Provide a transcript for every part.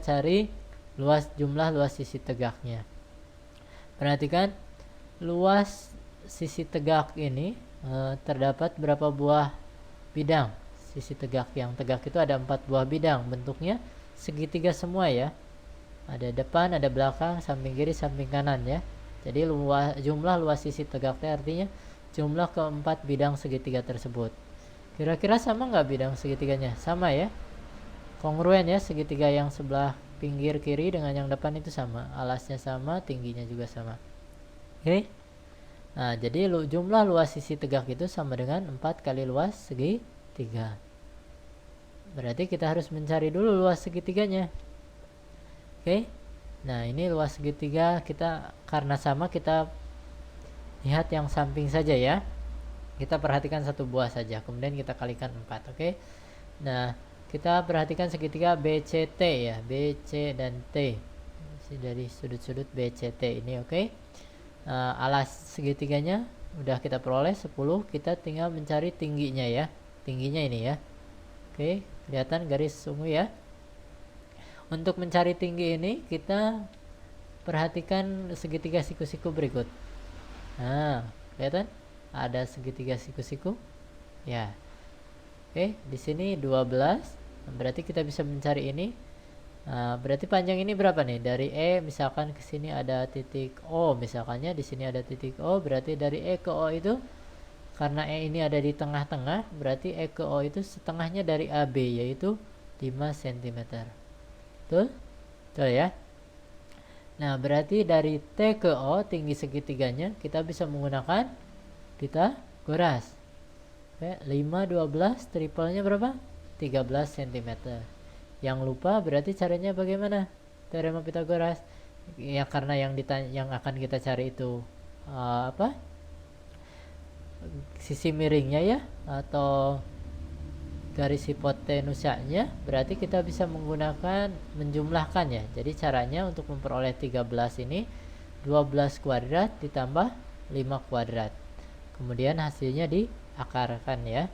cari jumlah luas sisi tegaknya. Perhatikan luas sisi tegak ini terdapat berapa buah bidang. Sisi tegak yang tegak itu ada 4 buah bidang, bentuknya segitiga semua ya. Ada depan, ada belakang, samping kiri, samping kanan ya. Jadi jumlah luas sisi tegaknya artinya jumlah keempat bidang segitiga tersebut. Kira-kira sama nggak bidang segitiganya? Sama ya. Kongruen ya, segitiga yang sebelah pinggir kiri dengan yang depan itu sama. Alasnya sama, tingginya juga sama. Oke. Nah, jadi jumlah luas sisi tegak itu sama dengan 4 kali luas segitiga. Berarti kita harus mencari dulu luas segitiganya. Oke. Nah, ini luas segitiga kita karena sama kita lihat yang samping saja ya. Kita perhatikan satu buah saja, kemudian kita kalikan 4, oke? Nah, kita perhatikan segitiga BCT ya, BC dan T. Dari sudut-sudut BCT ini, oke? Alas segitiganya udah kita peroleh 10, kita tinggal mencari tingginya ya. Tingginya ini ya. Oke, kelihatan garis ungu ya. Untuk mencari tinggi ini kita perhatikan segitiga siku-siku berikut. Nah, kelihatan? Ada segitiga siku-siku ya. Oke, di sini 12, berarti kita bisa mencari ini. Berarti panjang ini berapa nih? Dari E misalkan ke sini ada titik O misalkannya, di sini ada titik O, berarti dari E ke O itu karena E ini ada di tengah-tengah, berarti E ke O itu setengahnya dari AB yaitu 5 cm. Betul? Betul ya? Nah, berarti dari T ke O tinggi segitiganya kita bisa menggunakan Pitagoras. Oke, 5, 12, triplenya berapa? 13 cm. Yang lupa berarti caranya bagaimana? Teorema Pitagoras. Ya karena yang akan kita cari itu sisi miringnya ya, atau garis hipotenusanya, berarti kita bisa menggunakan menjumlahkan ya. Jadi caranya untuk memperoleh 13 ini 12 kuadrat ditambah 5 kuadrat. Kemudian hasilnya diakarkan ya.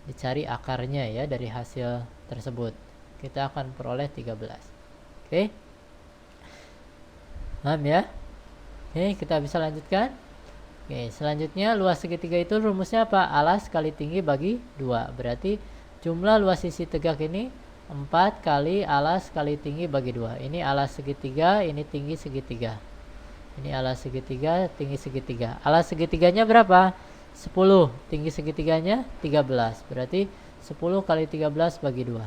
Dicari akarnya ya dari hasil tersebut. Kita akan peroleh 13. Oke. Paham ya? Oke, kita bisa lanjutkan. Oke, selanjutnya luas segitiga itu rumusnya apa? Alas kali tinggi bagi 2. Berarti jumlah luas sisi tegak ini 4 kali alas kali tinggi bagi 2. Ini alas segitiga, ini tinggi segitiga. Ini alas segitiga, tinggi segitiga. Alas segitiganya berapa? 10. Tinggi segitiganya 13. Berarti 10 kali 13 bagi 2.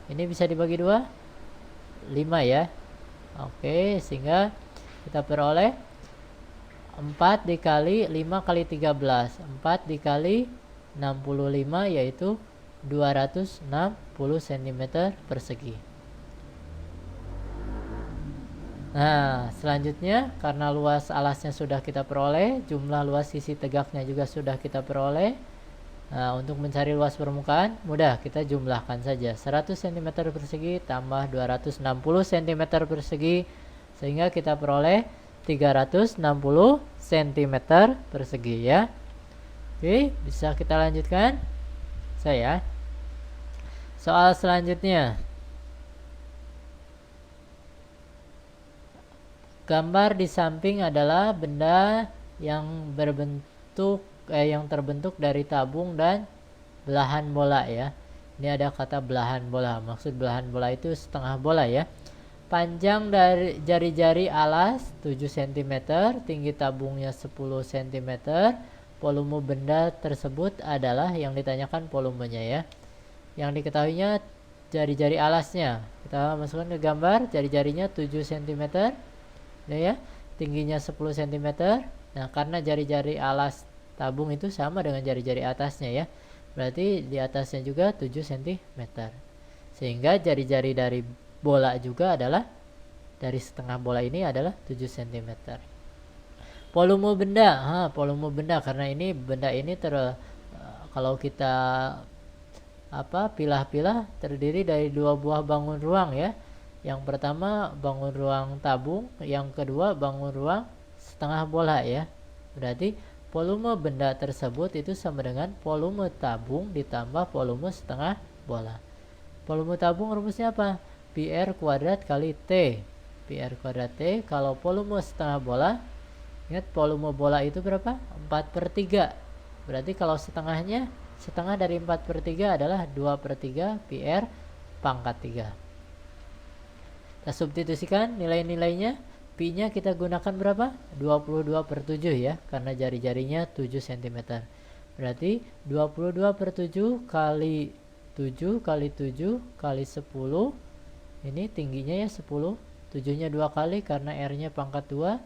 Ini bisa dibagi 2? 5 ya. Oke, sehingga kita peroleh 4 dikali 5 kali 13. 4 dikali 65 yaitu 260 cm persegi. Nah, selanjutnya karena luas alasnya sudah kita peroleh, jumlah luas sisi tegaknya juga sudah kita peroleh. Nah, untuk mencari luas permukaan mudah, kita jumlahkan saja. 100 cm persegi tambah 260 cm persegi, sehingga kita peroleh 360 cm persegi ya. Oke, bisa kita lanjutkan. Saya. Soal selanjutnya. Gambar di samping adalah benda yang terbentuk dari tabung dan belahan bola ya. Ini ada kata belahan bola. Maksud belahan bola itu setengah bola ya. Panjang dari jari-jari alas 7 cm, tinggi tabungnya 10 cm. Volume benda tersebut adalah yang ditanyakan volumenya ya. Yang diketahuinya jari-jari alasnya. Kita masukkan ke gambar, jari-jarinya 7 cm. Ya, tingginya 10 cm. Nah, karena jari-jari alas tabung itu sama dengan jari-jari atasnya ya. Berarti di atasnya juga 7 cm. Sehingga jari-jari dari bola juga adalah dari setengah bola ini adalah 7 cm. Volume benda, volume benda karena ini benda ini kalau kita pilah-pilah terdiri dari 2 buah bangun ruang ya. Yang pertama bangun ruang tabung, yang kedua bangun ruang setengah bola ya. Berarti volume benda tersebut itu sama dengan volume tabung ditambah volume setengah bola. Volume tabung rumusnya apa? Pi pi r kuadrat kali T. Pi r kuadrat T. Kalau volume setengah bola, ingat volume bola itu berapa? 4/3. Berarti kalau setengahnya, setengah dari 4/3 adalah 2/3 pi r pangkat 3. Kita substitusikan nilai-nilainya. Pi nya kita gunakan berapa? 22/7 ya, karena jari-jarinya 7 cm. Berarti 22/7 kali 7 kali 7 kali 10. Ini tingginya ya 10. 7-nya 2 kali karena R-nya pangkat 2.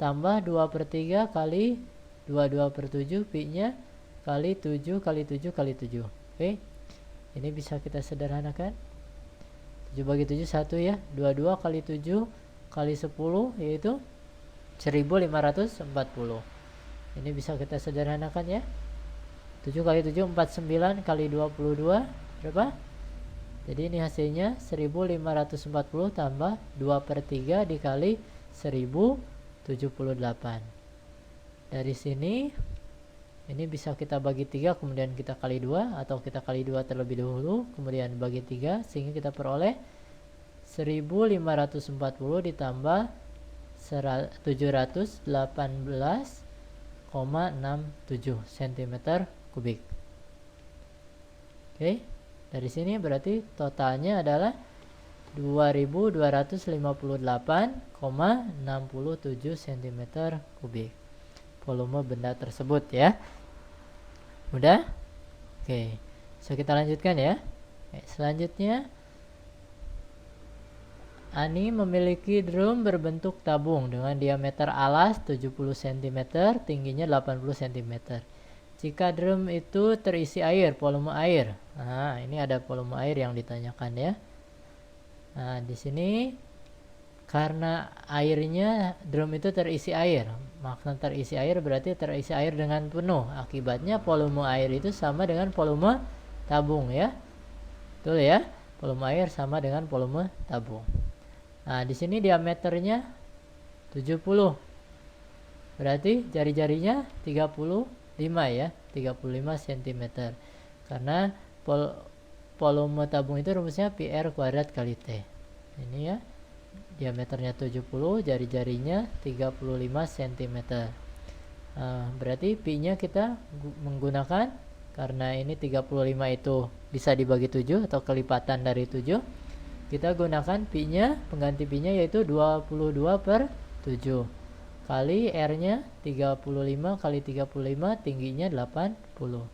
Tambah 2/3 kali 22/7. Pi-nya kali 7 kali 7 kali 7. Oke. Ini bisa kita sederhanakan. 7 bagi 7 1 ya. 22 kali 7 kali 10 yaitu 1540. Ini bisa kita sederhanakan ya. 7 kali 7 49 kali 22 berapa? Jadi ini hasilnya 1540 tambah 2/3 dikali 1078. Dari sini ini bisa kita bagi 3 kemudian kita kali 2, atau kita kali 2 terlebih dahulu kemudian bagi 3, sehingga kita peroleh 1540 ditambah 718,67 cm kubik. Oke, dari sini berarti totalnya adalah 2258,67 cm kubik volume benda tersebut ya. Mudah? Oke, so kita lanjutkan ya. Oke, selanjutnya, Ani memiliki drum berbentuk tabung dengan diameter alas 70 cm, tingginya 80 cm. Jika drum itu terisi air, volume air. Nah, ini ada volume air yang ditanyakan ya. Nah, di sini karena airnya, drum itu terisi air. Makna terisi air berarti terisi air dengan penuh. Akibatnya volume air itu sama dengan volume tabung ya. Betul ya? Volume air sama dengan volume tabung. Nah, di sini diameternya 70. Berarti jari-jarinya 35 ya, 35 cm. Karena volume tabung itu rumusnya pi r kuadrat kali T. Ini ya. Diameternya 70, jari-jarinya 35 cm. Berarti pi-nya kita menggunakan, karena ini 35 itu bisa dibagi 7 atau kelipatan dari 7. Kita gunakan pi-nya, pengganti pi-nya yaitu 22/7 kali R-nya 35 kali 35, tingginya 80.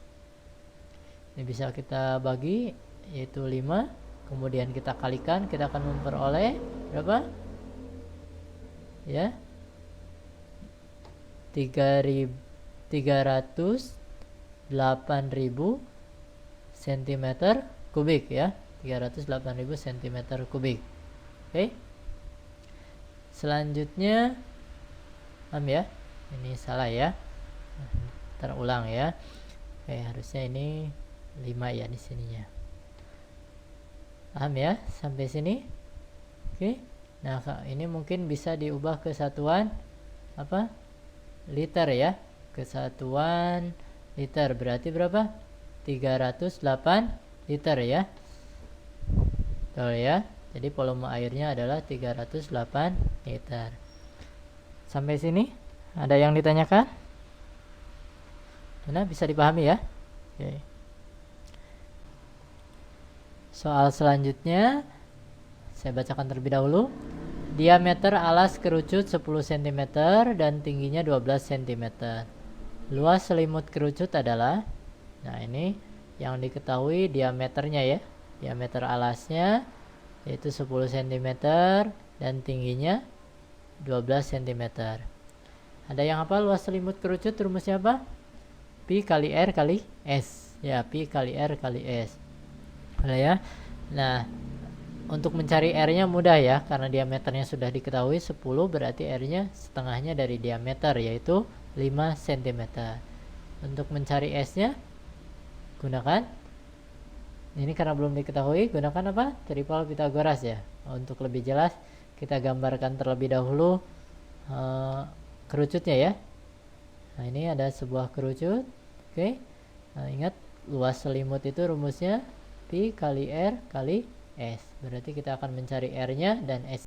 Ini bisa kita bagi yaitu 5, kemudian kita kalikan, kita akan memperoleh berapa? Ya. 308.000 cm kubik ya. 308.000 cm kubik. Oke. Selanjutnya, ya, ini salah ya. Terulang ya. Oke, harusnya ini 5 ya di sininya. Paham ya sampai sini? Oke. Nah, ini mungkin bisa diubah ke satuan apa? Liter ya. Kesatuan liter berarti berapa? 308 liter ya. Betul ya. Jadi volume airnya adalah 308 liter. Sampai sini ada yang ditanyakan? Nah, bisa dipahami ya. Oke. Soal selanjutnya saya bacakan terlebih dahulu. Diameter alas kerucut 10 cm dan tingginya 12 cm. Luas selimut kerucut adalah, nah ini yang diketahui diameternya ya. Diameter alasnya yaitu 10 cm dan tingginya 12 cm. Ada yang apa luas selimut kerucut? Rumusnya apa? Pi kali R kali S. Ya, Pi kali R kali S. Ada ya. Nah, untuk mencari R-nya mudah ya, karena diameternya sudah diketahui 10, berarti R-nya setengahnya dari diameter yaitu 5 cm. Untuk mencari S-nya gunakan, ini karena belum diketahui, gunakan apa? Triple Pythagoras ya. Untuk lebih jelas kita gambarkan terlebih dahulu kerucutnya ya. Nah, ini ada sebuah kerucut. Oke. Nah, ingat luas selimut itu rumusnya Pi kali R kali S. Berarti kita akan mencari R-nya dan S